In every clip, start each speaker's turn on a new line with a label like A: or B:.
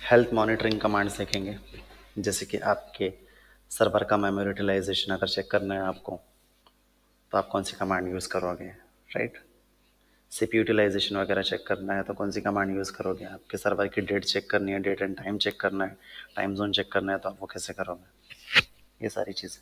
A: Health monitoring command सीखेंगे। जैसे कि आपके सर्वर का मेमोरी यूटिलाइजेशन अगर चेक करना है आपको, तो आप कौन सी कमांड यूज़ करोगे, राइट। सीपीयू यूटिलाइजेशन वगैरह चेक करना है तो कौन सी कमांड यूज़ करोगे। आपके सर्वर की डेट चेक करनी है, डेट एंड टाइम चेक करना है, टाइम जोन चेक करना है, तो आप वो कैसे करोगे, ये सारी चीज़ें।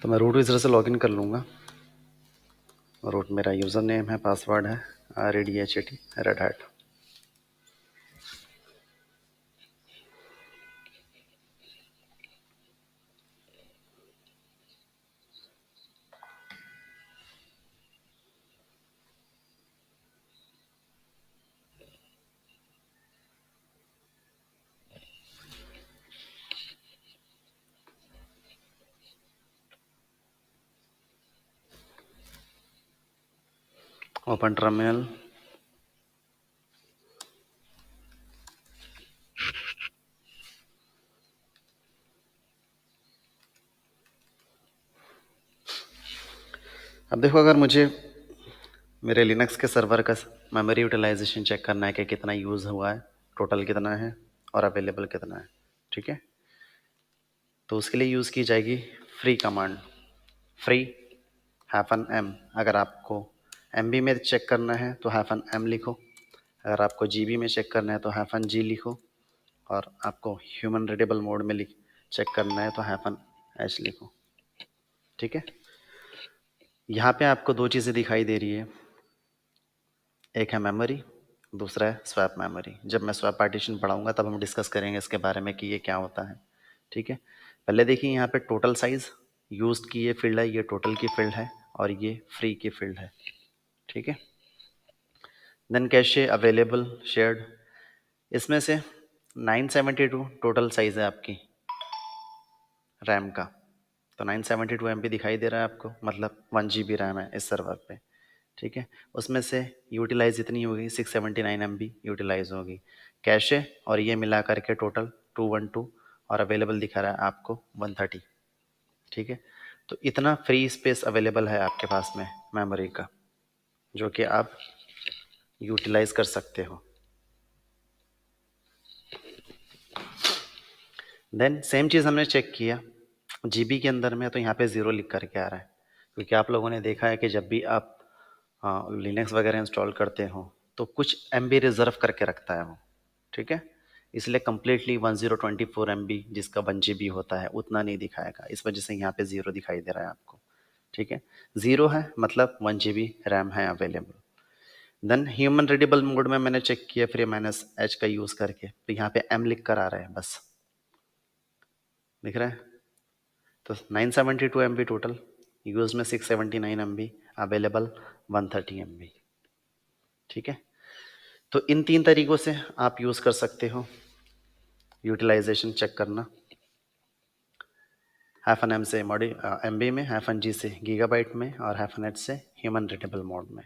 A: तो मैं रूट यूज़र से लॉगिन कर लूँगा। रूट मेरा यूज़र नेम है, पासवर्ड है RADHAT red hat. Open terminal. अब देखो, अगर मुझे मेरे लिनक्स के सर्वर का मेमोरी यूटिलाइजेशन चेक करना है कि कितना यूज़ हुआ है, टोटल कितना है और अवेलेबल कितना है, ठीक है। तो उसके लिए यूज़ की जाएगी फ्री कमांड, फ्री -m। अगर आपको MB में चेक करना है तो -m लिखो, अगर आपको GB में चेक करना है तो -g लिखो, और आपको ह्यूमन रीडेबल मोड में चेक करना है तो -h लिखो, ठीक है। यहाँ पे आपको दो चीज़ें दिखाई दे रही है, एक है मेमोरी, दूसरा है स्वैप मेमोरी। जब मैं स्वैप पार्टीशन पढ़ाऊंगा तब हम डिस्कस करेंगे इसके बारे में कि ये क्या होता है, ठीक है। पहले देखिए, यहाँ पे टोटल साइज यूज्ड की ये फील्ड है, ये टोटल की फील्ड है, और ये फ्री की फील्ड है, ठीक है। देन कैशे, अवेलेबल, शेयर्ड, इसमें से 972 टोटल साइज है आपकी रैम का। तो 972 MB दिखाई दे रहा है आपको, मतलब 1 GB रैम है इस सर्वर पे, ठीक है। उसमें से यूटिलाइज इतनी होगी 679 MB यूटिलाइज होगी कैशे, और ये मिला करके टोटल 212, और अवेलेबल दिखा रहा है आपको 130, ठीक है। तो इतना फ्री स्पेस अवेलेबल है आपके पास में मेमोरी का, जो कि आप यूटिलाइज कर सकते हो। देन सेम चीज़ हमने चेक किया GB के अंदर में, तो यहाँ पे 0 लिख करके आ रहा है, क्योंकि आप लोगों ने देखा है कि जब भी आप लिनक्स वगैरह इंस्टॉल करते हो तो कुछ MB रिजर्व करके रखता है वो, ठीक है। इसलिए कम्प्लीटली 1024 MB जिसका 1 GB होता है उतना नहीं दिखाएगा, इस वजह से यहाँ पे 0 दिखाई दे रहा है आपको, ठीक है। 0 है मतलब 1 GB रैम है available. Then human readable mode में मैंने चेक किया फ्री -h का यूज़ करके, तो यहाँ पे M लिख कर आ रहा है, बस दिख रहा है। तो 972 MB टोटल, यूज में 679 MB, अवेलेबल 130 MB, ठीक है। तो इन तीन तरीकों से आप यूज़ कर सकते हो यूटिलाइजेशन चेक करना। -m से MB में, -g से गीगाबाइट में, और -h से ह्यूमन रीडेबल मोड में,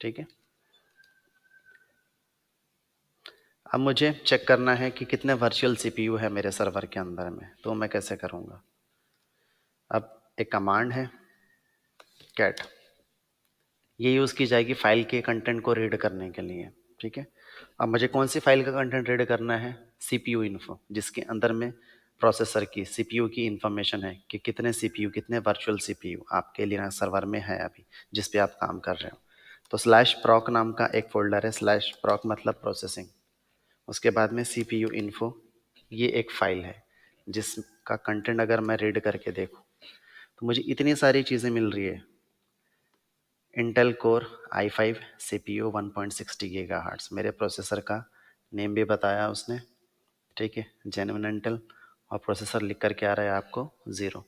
A: ठीक है। अब मुझे चेक करना है कि कितने वर्चुअल CPU है मेरे सर्वर के अंदर में, तो मैं कैसे करूँगा। अब एक कमांड है कैट, ये यूज़ की जाएगी फाइल के कंटेंट को रीड करने के लिए, ठीक है। अब मुझे कौन सी फाइल का कंटेंट रीड करना है, CPU इन्फो, जिसके अंदर में प्रोसेसर की CPU की इंफॉर्मेशन है कि कितने CPU, कितने वर्चुअल CPU आपके लिनक्स सर्वर में है अभी जिस पे आप काम कर रहे हो। तो /proc नाम का एक फोल्डर है, /proc मतलब प्रोसेसिंग, उसके बाद में CPU इन्फो, ये एक फाइल है जिसका कंटेंट अगर मैं रीड करके देखूँ तो मुझे इतनी सारी चीज़ें मिल रही है Intel core i5 CPU 1.60 gigahertz, मेरे प्रोसेसर का नेम भी बताया उसने, ठीक है, जेन्युइन इंटेल, और प्रोसेसर लिख कर के आ रहा है आपको 0,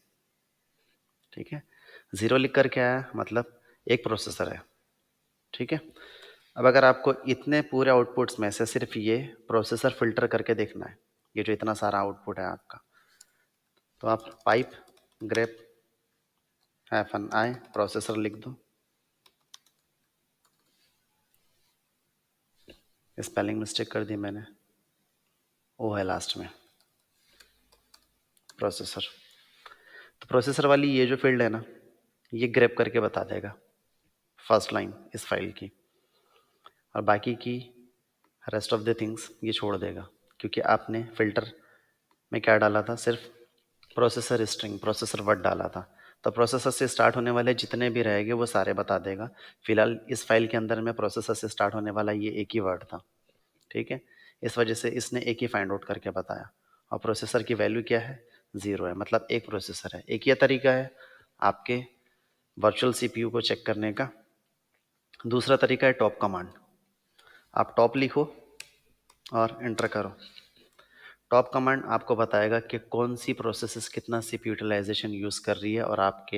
A: ठीक है, 0 लिख कर के आया मतलब एक प्रोसेसर है, ठीक है। अब अगर आपको इतने पूरे आउटपुट्स में से सिर्फ ये प्रोसेसर फिल्टर करके देखना है, ये जो इतना सारा आउटपुट है आपका, तो आप पाइप ग्रेप हैफन आई प्रोसेसर लिख दो, स्पेलिंग मिस्टेक कर दी मैंने, ओ है लास्ट में, प्रोसेसर। तो प्रोसेसर वाली ये जो फील्ड है ना, ये ग्रेप करके बता देगा फर्स्ट लाइन इस फाइल की, और बाकी की रेस्ट ऑफ द थिंग्स ये छोड़ देगा, क्योंकि आपने फिल्टर में क्या डाला था, सिर्फ प्रोसेसर स्ट्रिंग, प्रोसेसर वर्ड डाला था, तो प्रोसेसर से स्टार्ट होने वाले जितने भी रहेंगे वो सारे बता देगा। फिलहाल इस फाइल के अंदर में प्रोसेसर से स्टार्ट होने वाला ये एक ही वर्ड था, ठीक है, इस वजह से इसने एक ही फाइंड आउट करके बताया, और प्रोसेसर की वैल्यू क्या है, 0 है, मतलब एक प्रोसेसर है। एक ये तरीका है आपके वर्चुअल सीपीयू को चेक करने का। दूसरा तरीका है टॉप कमांड, आप टॉप लिखो और एंटर करो। टॉप कमांड आपको बताएगा कि कौन सी प्रोसेसेस कितना सीपीयू यूटिलाइजेशन यूज़ कर रही है, और आपके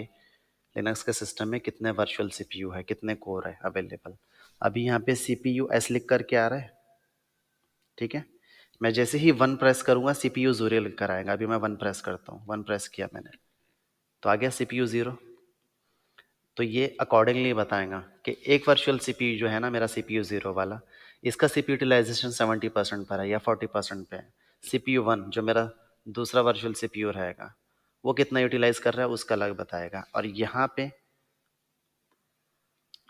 A: लिनक्स के सिस्टम में कितने वर्चुअल सीपीयू है, कितने कोर है अवेलेबल। अभी यहाँ पे सीपीयू एस लिख करके आ रहा है, ठीक है, मैं जैसे ही 1 प्रेस करूंगा सीपीयू 0 लिख कर आएगा। अभी मैं 1 प्रेस करता हूँ, 1 प्रेस किया मैंने तो आ गया सीपीयू 0। तो ये अकॉर्डिंगली बताएगा कि एक वर्चुअल सीपीयू जो है ना, मेरा सीपीयू 0 वाला, इसका सीपीयू यूटिलाइजेशन 70% पर है या 40% पे है। सीपीयू 1 जो मेरा दूसरा वर्चुअल सीपीयू रहेगा, वो कितना यूटिलाइज कर रहा है उसका अलग बताएगा, और यहाँ पे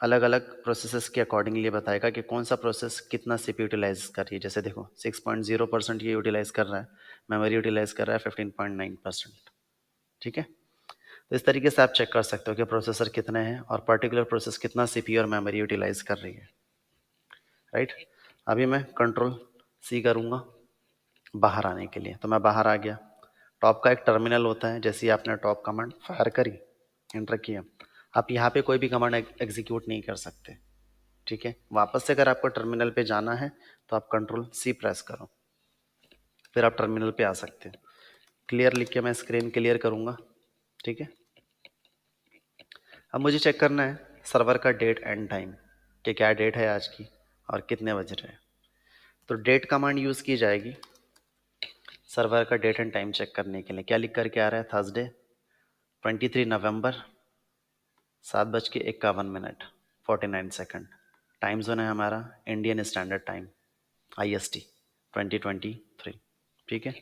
A: अलग अलग प्रोसेसेस के अकॉर्डिंगली बताएगा कि कौन सा प्रोसेस कितना सीपीयू यूटिलाइज कर रही है। जैसे देखो 6.0% ये यूटिलाइज कर रहा है, मेमोरी यूटिलाइज कर रहा है 15.9%, ठीक है। तो इस तरीके से आप चेक कर सकते हो कि प्रोसेसर कितने हैं और पर्टिकुलर प्रोसेस कितना सीपीयू और मेमोरी यूटिलाइज कर रही है, राइट। अभी मैं कंट्रोल सी करूँगा बाहर आने के लिए, तो मैं बाहर आ गया। टॉप का एक टर्मिनल होता है, जैसे ही आपने टॉप कमांड फायर करी, एंटर किया, आप यहाँ पे कोई भी कमांड एग्जीक्यूट नहीं कर सकते, ठीक है। वापस से अगर आपको टर्मिनल पे जाना है तो आप कंट्रोल सी प्रेस करो, फिर आप टर्मिनल पे आ सकते हैं। क्लियर लिख के मैं स्क्रीन क्लियर करूँगा, ठीक है। अब मुझे चेक करना है सर्वर का डेट एंड टाइम, कि क्या डेट है आज की और कितने बज रहे हैं। तो डेट कमांड यूज़ की जाएगी सर्वर का डेट एंड टाइम चेक करने के लिए। क्या लिख करके आ रहा है, थर्सडे 23 नवंबर 7:51 49 टाइम जोन है हमारा इंडियन स्टैंडर्ड टाइम IST 2023, ठीक है।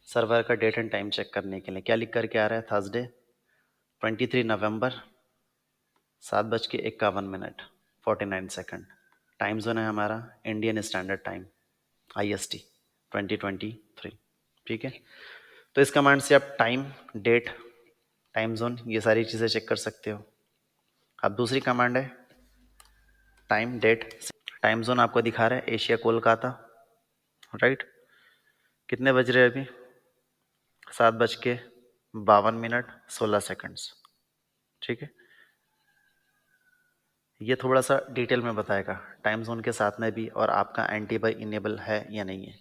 A: सर्वर का डेट एंड टाइम चेक करने के लिए क्या लिख करके आ रहा है, थर्सडे 23 नवंबर 7:51 49 टाइम जोन है हमारा इंडियन स्टैंडर्ड टाइम IST 2023, ठीक है। तो इस कमांड से आप टाइम, डेट, टाइम जोन ये सारी चीज़ें चेक कर सकते हो। अब दूसरी कमांड है टाइम डेट। टाइम जोन आपको दिखा रहा है एशिया कोलकाता, राइट। कितने बज रहे हैं अभी, 7:52 16, ठीक है। ये थोड़ा सा डिटेल में बताएगा टाइम जोन के साथ में भी, और आपका एनटीपी इनेबल है या नहीं है।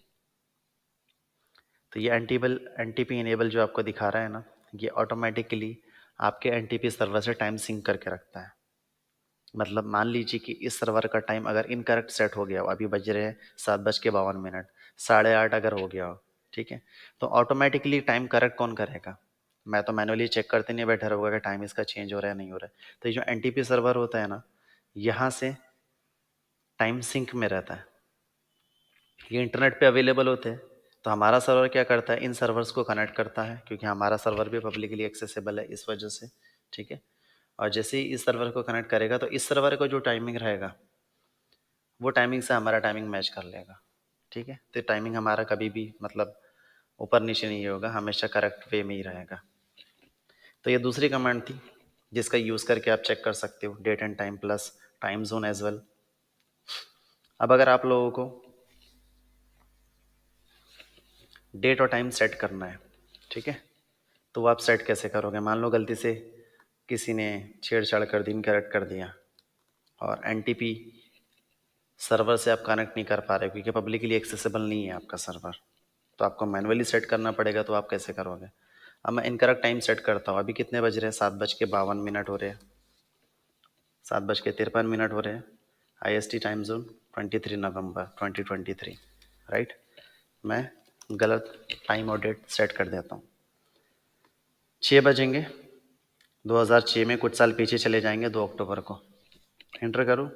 A: तो ये एनटीपी इनेबल जो आपको दिखा रहा है ना, ये ऑटोमेटिकली आपके एनटीपी सर्वर से टाइम सिंक करके रखता है। मतलब मान लीजिए कि इस सर्वर का टाइम अगर इनकरेक्ट सेट हो गया हो, अभी बज रहे हैं 7:52, 8:30 अगर हो गया हो, ठीक है, तो ऑटोमेटिकली टाइम करेक्ट कौन करेगा, मैं तो मैनुअली चेक करते नहीं बैठा रहूँगा कि टाइम इसका चेंज हो रहा है नहीं हो रहा है। तो ये जो एनटीपी सर्वर होता है ना, यहाँ से टाइम सिंक में रहता है, ये इंटरनेट पे अवेलेबल होते हैं। तो हमारा सर्वर क्या करता है, इन सर्वर्स को कनेक्ट करता है, क्योंकि हमारा सर्वर भी पब्लिकली एक्सेसिबल है इस वजह से, ठीक है। और जैसे ही इस सर्वर को कनेक्ट करेगा तो इस सर्वर का जो टाइमिंग रहेगा वो टाइमिंग से हमारा टाइमिंग मैच कर लेगा, ठीक है। तो टाइमिंग हमारा कभी भी मतलब ऊपर नीचे नहीं होगा, हमेशा करेक्ट वे में ही रहेगा। तो ये दूसरी कमांड थी जिसका यूज़ करके आप चेक कर सकते हो date and time plus time zone as well. अब अगर आप लोगों को डेट और टाइम सेट करना है, ठीक है। तो वो आप सेट कैसे करोगे? मान लो गलती से किसी ने छेड़छाड़ कर दी, इनकरेक्ट कर दिया, और एनटीपी सर्वर से आप कनेक्ट नहीं कर पा रहे क्योंकि पब्लिकली एक्सेसिबल नहीं है आपका सर्वर, तो आपको मैनुअली सेट करना पड़ेगा। तो आप कैसे करोगे? अब मैं इनकरेक्ट टाइम सेट करता हूँ। अभी कितने बज रहे हैं? 7:52 हो रहे हैं, 7:53 हो रहे हैं। IST टाइम जोन 23 नवंबर 2023, राइट। मैं गलत टाइम और डेट सेट कर देता हूँ। 6 बजेंगे, 2006 में कुछ साल पीछे चले जाएंगे, 2 अक्टूबर को एंटर करूँ।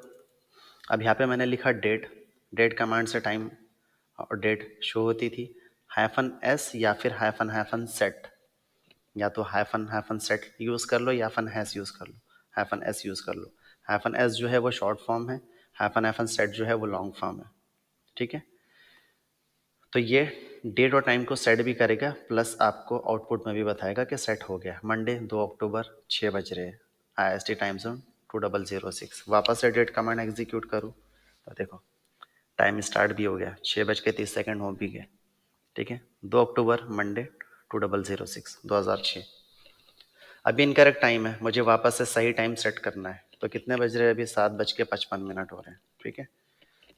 A: अब यहाँ पे मैंने लिखा डेट, डेट कमांड से टाइम और डेट शो होती थी। -s या फिर -सेट, या तो -सेट यूज़ कर लो या -s यूज़ कर लो, -s यूज़ कर लो। -s जो है वो शॉर्ट फॉर्म है, -सेट जो है वो लॉन्ग फॉर्म है, ठीक है। तो ये डेट और टाइम को सेट भी करेगा, प्लस आपको आउटपुट में भी बताएगा कि सेट हो गया। मंडे 2 अक्टूबर 6 बज रहे हैं, IST टाइम जोन 2006। वापस से डेट कमांड एग्जीक्यूट करूँ तो देखो टाइम स्टार्ट भी हो गया, 6:30 हो भी गए, ठीक है। 2 अक्टूबर मंडे 2006। अभी इनकरेक्ट टाइम है, मुझे वापस से सही टाइम सेट करना है। तो कितने बज रहे हैं अभी? 7:55 हो रहे हैं, ठीक है।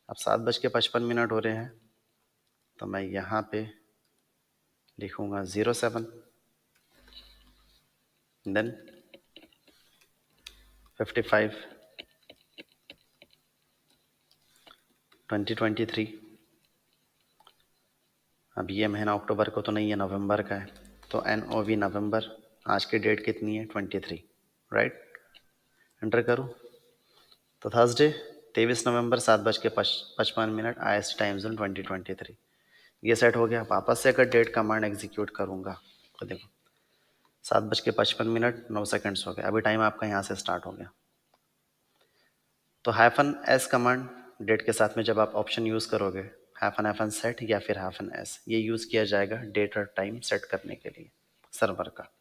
A: अब 7:55 हो रहे हैं, तो मैं यहाँ पे लिखूंगा 07, देन 55 2023। अब ये महीना अक्टूबर को तो नहीं है, नवंबर का है, तो NOV नवंबर। आज की डेट कितनी है? 23, राइट। एंटर करूँ तो थर्सडे 23 नवंबर 7:55 IST टाइम जोन 2023। ये सेट हो गया। वापस से अगर डेट कमांड एग्जीक्यूट करूँगा तो देखो 7:55 9 हो गए। अभी टाइम आपका यहाँ से स्टार्ट हो गया। तो -s कमांड डेट के साथ में जब आप ऑप्शन यूज़ करोगे, -सेट या फिर -s, ये यूज़ किया जाएगा डेट और टाइम सेट करने के लिए सर्वर का।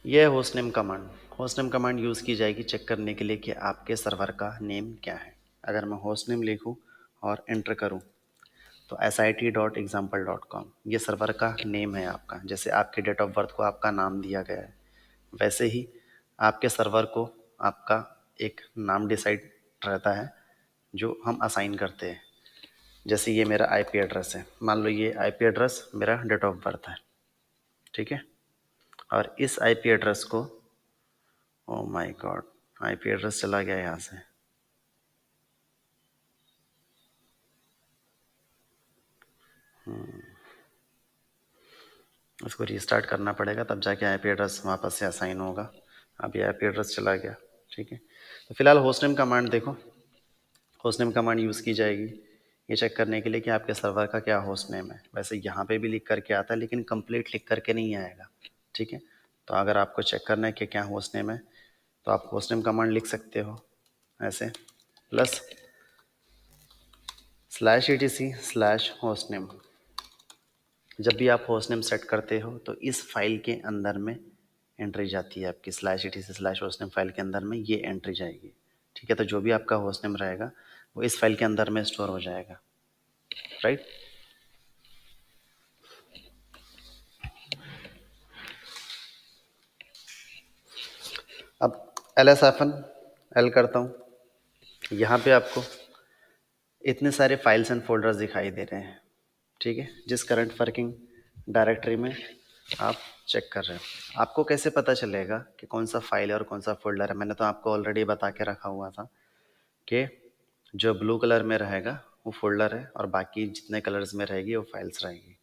A: ये है host name command. Host name command use की जाएगी चेक करने के लिए कि आपके सर्वर का नेम क्या है। अगर मैं होस्ट नेम लिखूँ और एंटर करूँ तो sit.example.com ये सर्वर का नेम है आपका। जैसे आपके डेट ऑफ बर्थ को आपका नाम दिया गया है, वैसे ही आपके सर्वर को आपका एक नाम डिसाइड रहता है जो हम असाइन करते हैं। जैसे ये मेरा IP एड्रेस है, मान लो ये IP एड्रेस मेरा डेट ऑफ बर्थ है, ठीक है। और इस IP एड्रेस को, oh my God, IP address चला गया यहाँ से। उसको रीस्टार्ट करना पड़ेगा, तब जाके IP एड्रेस वापस से असाइन होगा। अभी IP एड्रेस चला गया, ठीक है। तो फिलहाल होस्ट नेम कमांड देखो, होस्ट नेम कमांड यूज़ की जाएगी ये चेक करने के लिए कि आपके सर्वर का क्या होस्ट नेम है। वैसे यहाँ पे भी लिख करके आता है, लेकिन कंप्लीट लिख करके नहीं आएगा, ठीक है। तो अगर आपको चेक करना है कि क्या होस्ट नेम है, तो आप होस्ट नेम कमांड लिख सकते हो ऐसे, प्लस /etc/होस्ट नेम। जब भी आप होस्ट नेम सेट करते हो तो इस फाइल के अंदर में एंट्री जाती है आपकी, /etc/होस्ट नेम फाइल के अंदर में ये एंट्री जाएगी, ठीक है। तो जो भी आपका होस्ट नेम रहेगा वो इस फाइल के अंदर में स्टोर हो जाएगा, राइट। अब -L करता हूँ। यहाँ पे आपको इतने सारे फाइल्स एंड फोल्डर्स दिखाई दे रहे हैं, ठीक है, जिस करंट वर्किंग डायरेक्टरी में आप चेक कर रहे हो। आपको कैसे पता चलेगा कि कौन सा फाइल है और कौन सा फोल्डर है? मैंने तो आपको ऑलरेडी बता के रखा हुआ था कि जो ब्लू कलर में रहेगा वो फोल्डर है और बाकी जितने कलर्स में रहेगी वो फाइल्स रहेगी,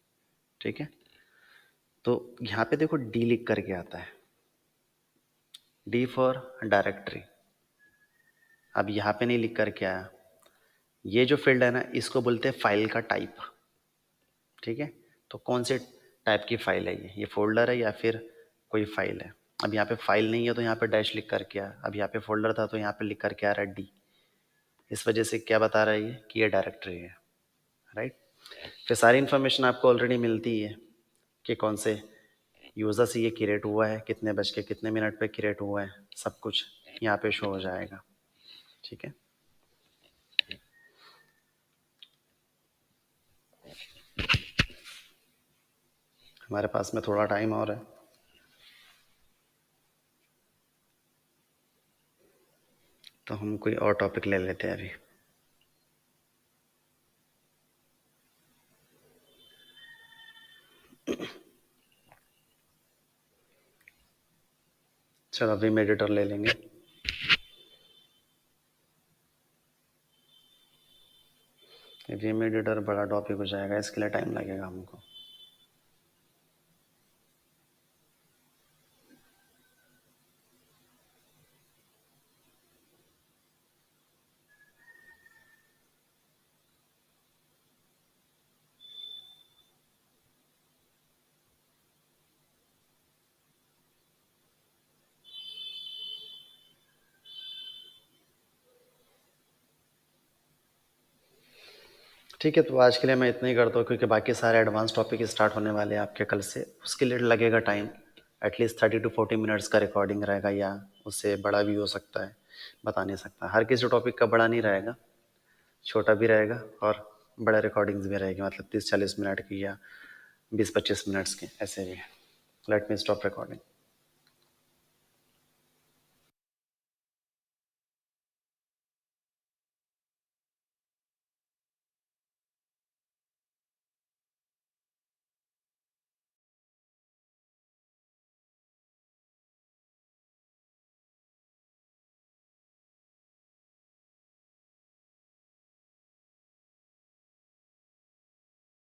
A: ठीक है। तो यहाँ पे देखो डी लिख करके आता है, डी फॉर डायरेक्टरी। अब यहाँ पे नहीं लिख करके आया। ये जो फील्ड है ना, इसको बोलते हैं फाइल का टाइप, ठीक है। तो कौन से टाइप की फाइल है ये फोल्डर है या फिर कोई फाइल है? अब यहाँ पे फाइल नहीं है तो यहाँ पे डैश लिख कर क्या, अब यहाँ पे फोल्डर था तो यहाँ पे लिख कर क्या रहा डी। इस वजह से क्या बता रहा है ये कि ये डायरेक्टरी है, राइट। फिर सारी इन्फॉर्मेशन आपको ऑलरेडी मिलती है कि कौन से यूज़र से ये क्रिएट हुआ है, कितने बज के कितने मिनट पे क्रिएट हुआ है, सब कुछ यहाँ पे शो हो जाएगा, ठीक है। हमारे पास में थोड़ा टाइम और है, तो हम कोई और टॉपिक ले लेते हैं अभी। चलो अभी मेडिटर ले लेंगे। विम एडिटर बड़ा टॉपिक हो जाएगा, इसके लिए टाइम लगेगा हमको। ठीक है, तो आज के लिए मैं इतना ही करता हूँ, क्योंकि बाकी सारे एडवांस टॉपिक स्टार्ट होने वाले हैं आपके कल से। उसके लिए लगेगा टाइम, एटलीस्ट 30 to 40 मिनट्स का रिकॉर्डिंग रहेगा, या उससे बड़ा भी हो सकता है, बता नहीं सकता। हर किसी टॉपिक का बड़ा नहीं रहेगा, छोटा भी रहेगा और बड़ा रिकॉर्डिंग्स भी रहेगी, मतलब 30-40 मिनट की या 20-25 मिनट्स की, ऐसे भी। Let me stop recording.